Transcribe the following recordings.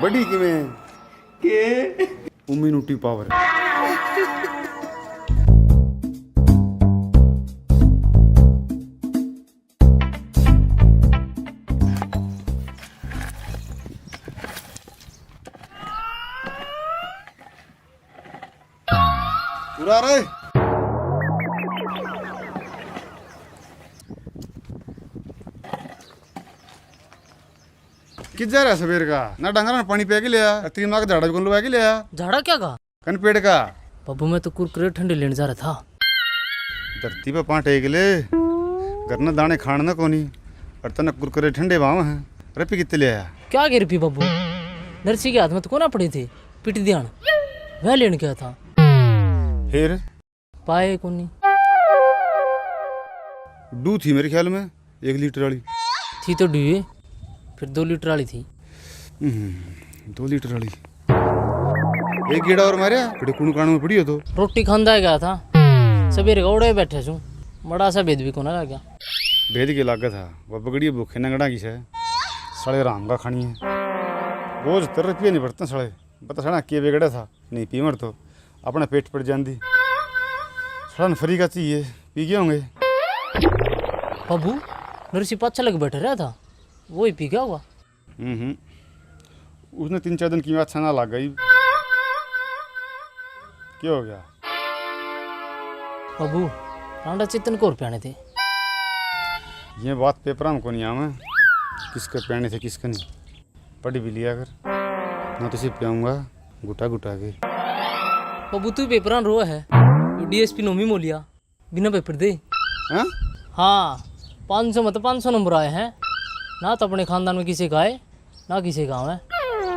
बड़ी किवें के इम्यूनिटी पावर। पूरा रे किस जा रहा है सवेर का ना डंगर ना पानी पे के लिया तीन माह का झाड़ा भी कौन लगा के लिया झाड़ा क्या कहा? कन पेड़ का पप्पू मैं तो कुरकुरे ठंडे लेने जा रहा था। धरती पे पाँच टेक ले करना दाने खाना ना कोनी और तना कुरकुरे ठंडे बाव हैं रपी कितने ले आया क्या गिर पी पप्पू? नरसी के हाथ में तो कोना पड़ी थी पिट ध्यान वह लेने गया था। फिर पाए कोनी डू थी मेरे ख्याल में 1 लीटर वाली थी तो डुए फिर 2 लीटर वाली थी। 2 लीटर वाली एक गेड़ा और मारे बड़े कुण काणू में पड़ी हो तो रोटी खांदा गया था सवेरे गौड़े बैठे छू बड़ा सा भेद भी कोना रह गया। भेद के लागा था वह बगड़ी भूखे नंगड़ा की है साले राम का खानी है रोज 70 रुपये नहीं बढ़ता साले बता सड़ा के बिगड़ा था नहीं पी मर तो अपना पेट पड़ जाती सड़न फ्री का चाहिए पी गए होंगे। पप्पू नरसी पाछा लग बैठे रहा था वो ही पी गया होगा। उसने 3-4 दिन की बात छना लग गई क्या हो गया? पप्पू रांडा चेतन को रुपयाने थे ये बात पेपर में को नहीं आवे किसके पहने थे किसके नहीं पढ़ी भी लिया कर मैं तो सिर्फ पियाऊंगा गुटा गुटा के। पप्पू तू पेपर रो है डीएसपी नोमी मोलिया बिना पेपर दे। हाँ हाँ 500 मतलब 500 नंबर आए हैं ना तो अपने खानदान में किसी का है ना किसी गाँव है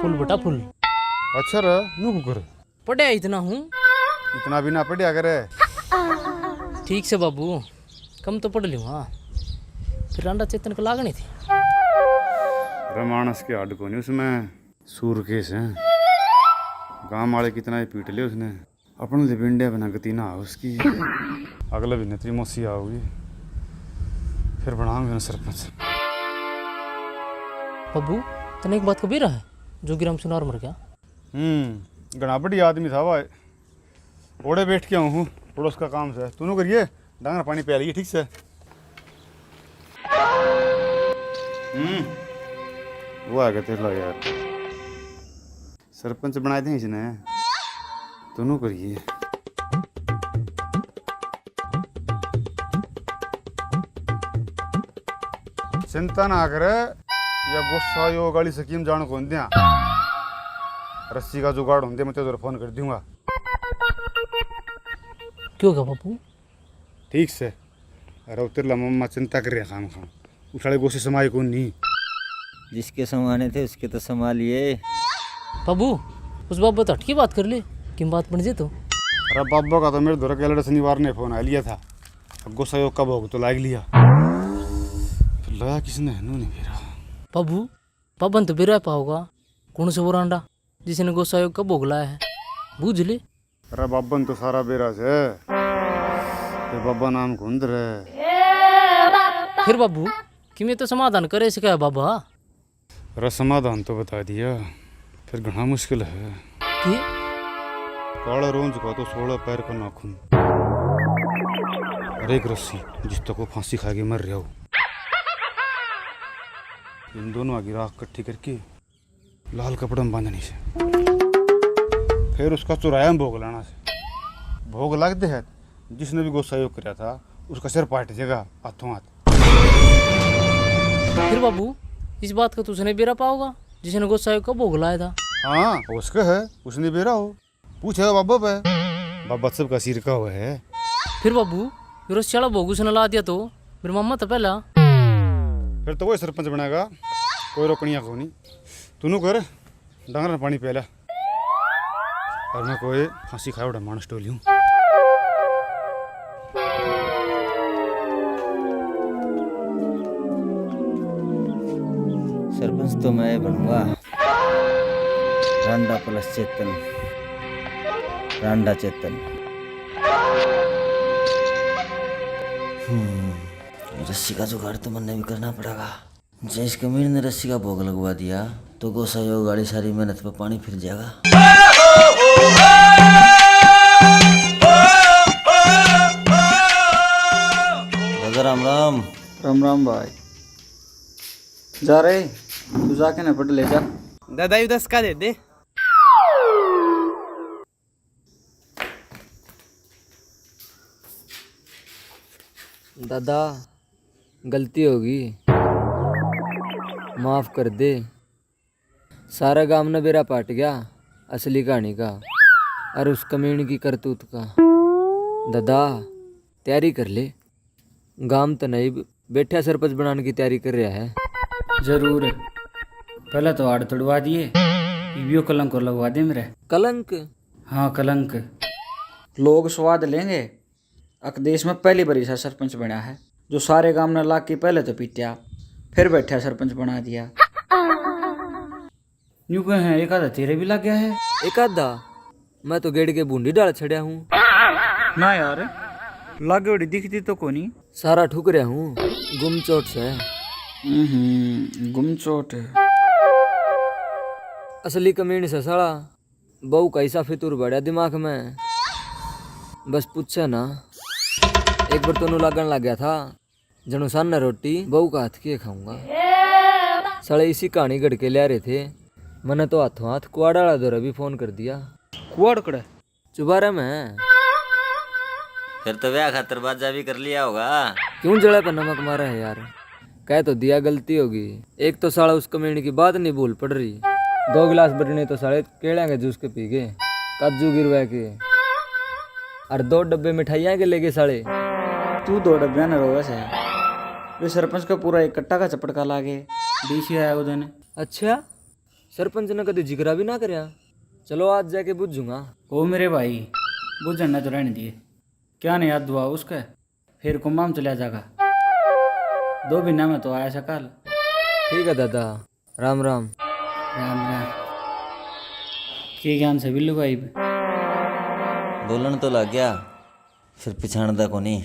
फुल बटा फुल। अच्छा रहा नू कर पढ़े इतना हूँ इतना भी ना पढ़िया करे ठीक से बाबू कम तो पढ़ लूँ। हाँ फिर रांडा चेतन को लागनी थी रमानस के हड को नहीं उसमें सूर केस हैं गाँव वाले कितना ही पीट ले उसने अपने लिए भिंडिया बना गति ना उसकी अगले भी नेत्री मौसी आओगी फिर बनाऊंगे ना सरपंच। बाबू तने एक बात को भी रहा है जो गिराम सुनार मर गया। घना बड़ी आदमी था भाई ओढ़े बैठ के आऊँ हूँ पड़ोस का काम से तूनों करिए डांगर पानी पिला लिये ठीक से। वो आ गए थे लो यार सरपंच बनाए थे इसने दोनों करिए। चिंता ना करे या गुस्सा यो गाड़ी स्कीम जान को दिया रस्सी का जुगाड़ होंगे मैं तेरे फोन कर दूंगा। क्यों का पप्पू? ठीक से अरे उतर मम्मा चिंता कर रहे खाम खाम उछाड़े गोशी समाये को नहीं जिसके संभालने थे उसके तो संभालिए। बाबू उस बाबू तो हटकी बात कर ले किम बात बन जे तो। अरे बाबा का तो मेरे धोरा कैलेंडर शनिवार ने फोन आ लिया था अब गुस्सा योग कब होगा तो लाग लिया फिर लगा किसने नू नहीं फिरा। बाबू पाबन तो बिरा पाओगा कौन से वो रांडा जिसने गुस्सा योग का भोग लाया है बूझ ले। अरे बाबन तो सारा बेरा से फिर बाबा नाम घूंद रहे फिर बाबू कि मैं तो समाधान करे से क्या बाबा? अरे समाधान तो बता दिया फिर घना मुश्किल है कि काला रोंज का तो 16 पैर का नाखून और एक रस्सी जिस तक वो फांसी खा के मर रहा हो इन दोनों आगे राख इकट्ठी करके लाल कपड़े में बांधने से फिर उसका चुराया भोग लाना से भोग लगते है जिसने भी गुस्सा योग कराया था उसका सिर पाट जाएगा हाथों हाथ। फिर बाबू इस बात का तुझने बेरा पाओगा जिसने गुस्सा योग का भोग लाया था? हाँ उसका है उसने बेरा हो पूछे बाबा पे बाबा सबका सिर का हुआ है। फिर बाबू रस्सी भोग उसने ला दिया तो मेरी मम्मा तो पहला फिर तो वही सरपंच बनेगा कोई रोकनिया को नहीं तूनू कर डांगर पानी पहला और मैं कोई फांसी खाया उड़ा मानस टोली हूँ। सरपंच तो मैं बनूंगा रांडा प्लस चेतन रांडा चेतन। रस्सी का जुगाड़ तो मन भी करना पड़ेगा। जैस कमीर ने रस्सी का भोग लगवा दिया तो गोसा यो गाड़ी सारी मेहनत पे पानी फिर जाएगा। दादा राम राम। राम राम भाई। जा रहे तू जाके ना पट ले जा। दादा यू 10 का दे दे। दादा गलती होगी, माफ कर दे। सारा गांव न बेरा पाट गया असली कहानी का और उस कमीने की करतूत का। दादा तैयारी कर ले, गांव तो नहीं बैठा सरपंच बनाने की तैयारी कर रहा है। जरूर, पहले तो आड़ तोड़वा दिए, ईवीओ कलंक और लगवा दे मेरे। कलंक? हाँ कलंक। लोग स्वाद लेंगे। अक देश में पहली बारी सा सरपंच बना है जो सारे गांव ने लाग के पहले तो पीटिया फिर बैठा सरपंच बना दिया। यूं कहे एक आधा तेरे भी लग गया है। एक आधा? मैं तो गेड़ के बूंदी डाल छड़िया हूँ। ना यार, लागे बड़ी दिखती तो कोनी। सारा ठुक रहा हूँ गुम चोट से। गुमचोट। असली कमीने से साला बहू कैसा फितूर बढ़ा दिमाग में, बस पूछे ना। एक बार तो लगन लग गया था जनो सान्ना रोटी बहू का हाथ के खाऊंगा। साले इसी कहानी गढ़ के ले रहे थे, मैंने तो हाथों हाथ कुआड़ा दौरा भी फोन कर दिया। कुआड़ कड़ा चुबारा में। फिर तो ब्याह खातर बाजा भी कर लिया होगा। क्यों जड़ा पे नमक मारा है यार? कह तो दिया गलती होगी। एक तो साला उस कमीने की बात नहीं भूल पड़ रही, 2 गिलास बटने तो साले केड़ा के जूस के पी गए, काजू गिरवा के, और 2 डब्बे मिठाइयाँ के ले गए साले। तू 2 डब्बिया न रोवे से वे सरपंच का पूरा एक कट्टा का चपटका लागे डीसी आया उधर ने। अच्छा, सरपंच ने कभी जिक्रा भी ना करया। चलो आज जाके बुझूंगा। ओ मेरे भाई, बुझन न तो रहने दिए, क्या नहीं याद दुआ उसका, फिर कुंभाम चला जागा। 2 महीना में तो आया सकाल। ठीक है दादा, राम राम। राम राम। के ज्ञान से बिल्लू भाई बोलन तो लग गया, फिर पिछाणदा को नहीं।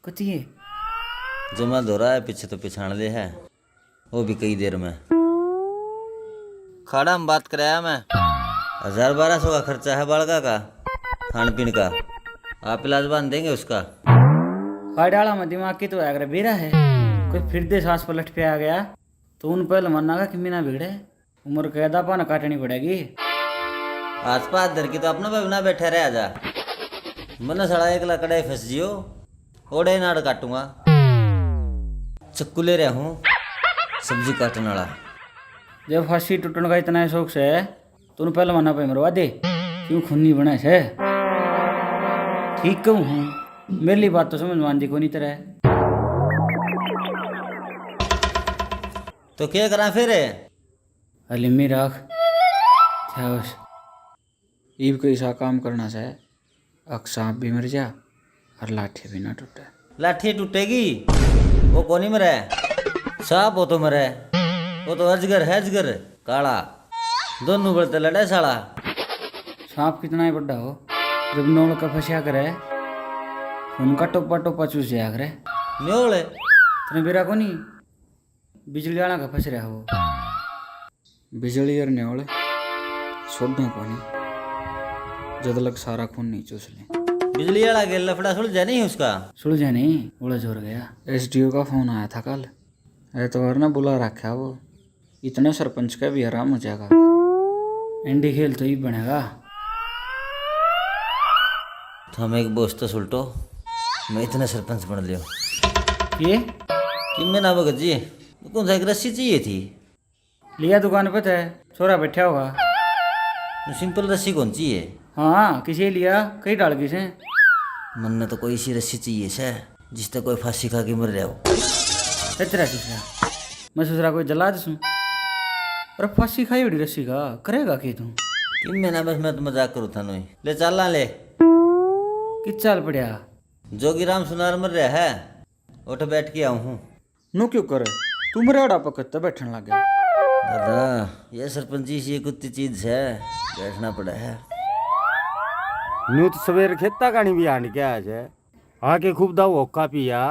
कती है जमा धोरा है पीछे तो पिछाण ले है, वो भी कई देर में। खाड़ा में बात कराया मैं, 1000-1200 का खर्चा है बालका का, खान पीन का। आप इलाज बांध देंगे उसका। खाड़ाला में दिमाग की तो अगर बेरा है, कोई फिर दे सांस पलट पे आ गया तो उन पहले मरना का कि मीना बिगड़े, उम्र कैदा पाना काटनी पड़ेगी। आस पास धर की तो अपना भी ना बैठा रह जा। मन सड़ा एक लकड़े फंस जियो, ओड़े नाड़ काटूंगा। चक्कू ले रहा हूँ सब्जी काटने वाला। जब फांसी टूटने का इतना शौक से तो उन पहले मना पे मरवा दे, क्यों खूनी बना से। ठीक कहूँ हूँ, मेरी बात तो समझ मान दी को नहीं तरह। तो क्या करा फिर? हलिमी राख क्या बस ईब कोई सा काम करना से अक सांप भी मर जा और लाठी भी ना टूटे। लाठी टूटेगी, वो कौन मरे? सांप हो तो मरे, वो तो अजगर है, अजगर काला, दोनों बढ़ते लड़े साला। सांप कितना ही बड़ा हो, जब नोड़ का फंसा करे उनका टोपा टोपा चूस जाया करे। न्योले तेने बेरा को नहीं बिजली वाला का फंस रहा वो, बिजली और न्योल छोड़ना को नहीं, जद लग सारा खून नहीं चूस ले। बिजली वाला गेल लफड़ा सुलझा नहीं उसका? सुलझा नहीं, उलझ हो गया। एसडीओ का फोन आया था कल, एतवार ना बुला रखा वो, इतने सरपंच का भी आराम हो जाएगा। एंडी खेल तो ही बनेगा। तो हम एक बोझ तो सुलटो, मैं इतना सरपंच बन लियो। ये कि मैं ना भगत जी, कौन सा एक रस्सी चाहिए थी? लिया दुकान पे थे, छोरा बैठा होगा। सिंपल रस्सी कौन चाहिए? हाँ किसी लिया, कई डाल किसे। मन ने तो कोई सी रस्सी चाहिए से जिससे कोई फांसी खा के मर रहा हो। तेरा तीसरा मैं सोच रहा कोई जला दूँ, और फांसी खाई बड़ी रस्सी का करेगा कि तू? कि मैं ना बस मैं तो मजाक करूँ था नोई। ले चल ला ले। कि चल पड़िया। जोगी राम सुनार मर रहा है, उठ बैठ के आऊँ हूँ। नो क्यों करे, तू मेरे अड़ा पकड़ता बैठने लग गया। दादा ये सरपंची सी कुत्ती चीज है, बैठना पड़ा है। न्यू तो सवेर खेता कहानी भी आने के आज है, आके खूब दाऊ होका पिया,